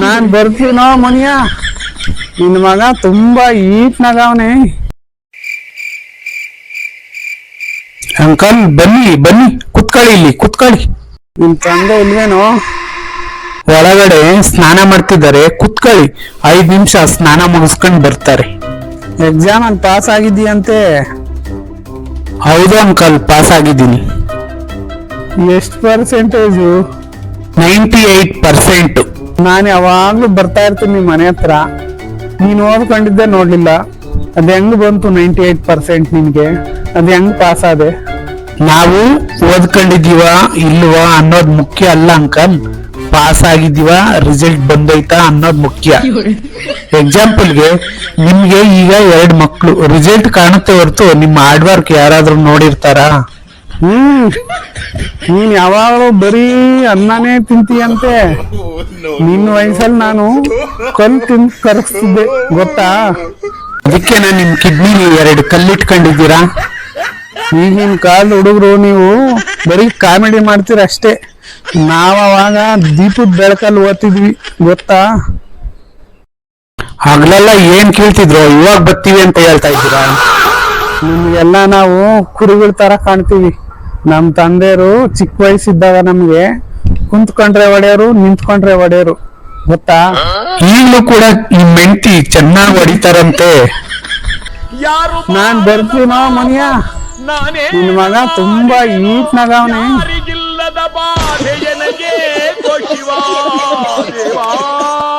ನಾನ್ ಬರ್ತೀನೋ ಮನಿಯ, ನಿನ್ ಮಗ ತುಂಬಾ ಈಟ್ನಾಗವನೆ. ಅಂಕಲ್ ಬನ್ನಿ ಬನ್ನಿ, ಕುತ್ಕೊಳ್ಳಿ, ಇಲ್ಲಿ ಕುತ್ಕೊಳ್ಳಿ. ನಿನ್ ತಂದೆ ಇಲ್ವೇನೋ? ಒಳಗಡೆ ಸ್ನಾನ ಮಾಡ್ತಿದ್ದಾರೆ, ಕುತ್ಕೊಳ್ಳಿ. 5 ನಿಮಿಷ ಸ್ನಾನ ಮುಗಿಸ್ಕೊಂಡ್ ಬರ್ತಾರೆ. ಎಕ್ಸಾಮ್ ಅಲ್ಲಿ ಪಾಸ್ ಆಗಿದ್ದೀಯಂತೆ? ಹೌದು ಅಂಕಲ್, ಪಾಸ್ ಆಗಿದ್ದೀನಿ. ಎಷ್ಟು ಪರ್ಸೆಂಟೇಜು? 98%. ನಾನು ಯಾವಾಗ್ಲೂ ಬರ್ತಾ ಇರ್ತೀನಿ ನಿಮ್ ಮನೆ ಹತ್ರ. ನೀನ್ ಓದ್ಕೊಂಡಿದ್ದೆ ನೋಡ್ಲಿಲ್ಲ. ಅದ್ ಹೆಂಗ್ ಬಂತು 98% ನಿನ್ಗೆ? ಅದ್ ಹೆಂಗ್ ಪಾಸ್ ಆದೆ? ನಾವು ಓದ್ಕೊಂಡಿದೀವ ಇಲ್ವಾ ಅನ್ನೋದ್ ಮುಖ್ಯ ಅಲ್ಲ ಅಂಕಲ್, ಪಾಸ್ ಆಗಿದೀವ, ರಿಸಲ್ಟ್ ಬಂದೈತಾ ಅನ್ನೋದ್ ಮುಖ್ಯ. ಎಕ್ಸಾಂಪಲ್ಗೆ ನಿಮ್ಗೆ ಈಗ 2 ಮಕ್ಳು, ರಿಸಲ್ಟ್ ಕಾಣುತ್ತೆ ಹೊರತು ನಿಮ್ಮ ಹಾರ್ಡ್ ವರ್ಕ್ ಯಾರಾದ್ರೂ ನೋಡಿರ್ತಾರಾ? ನೀನ್ ಯಾವಾಗಲೂ ಬರೀ ಅನ್ನನೇ ತಿಂತೀಯಂತೆ. ನಿನ್ನ ವಯಸ್ಸಲ್ಲಿ ನಾನು ಕಲ್ ತಿಂದು ಕರಗಿಸ್ತಿದ್ದೆ, ಗೊತ್ತಾ? ಅದಕ್ಕೆ ನಾನು ನಿಮ್ ಕಿಡ್ನಿಲಿ 2 ಕಲ್ಲಿಟ್ಕೊಂಡಿದ್ದೀರಾ. ಈಗಿನ ಕಾಲದ ಹುಡುಗರು ನೀವು ಬರೀ ಕಾಮಿಡಿ ಮಾಡ್ತೀರ ಅಷ್ಟೇ. ನಾವ್ ಅವಾಗ ದೀಪದ ಬೆಳಕಲ್ಲಿ ಓದ್ತಿದ್ವಿ, ಗೊತ್ತಾ? ಹಗಲೆಲ್ಲ ಏನ್ ಕೇಳ್ತಿದ್ರು, ಇವಾಗ ಬರ್ತೀವಿ ಅಂತ ಹೇಳ್ತಾ ಇದ್ದೀರಾ? ನಿಮ್ಗೆಲ್ಲ ನಾವು ಕುರಿಗಳ ತರ ಕಾಣ್ತೀವಿ. ನಮ್ ತಂದೆಯರು ಚಿಕ್ಕ ವಯಸ್ಸಿದ್ದಾಗ ನಮ್ಗೆ ಕುಂತ್ಕೊಂಡ್ರೆ ಹೊಡೆಯೋರು, ನಿಂತ್ಕೊಂಡ್ರೆ ಹೊಡೆಯೋರು, ಗೊತ್ತಾ? ಈಗಲೂ ಕೂಡ ನಿಮ್ ಹೆಂಡತಿ ಚೆನ್ನಾಗಿ ಹೊಡಿತಾರಂತೆ. ನಾನ್ ಬರ್ತೀನೋ ಮನಿಯ, ನಿನ್ ಮಗ ತುಂಬಾ ಈಟ್ನಾಗವನೆ.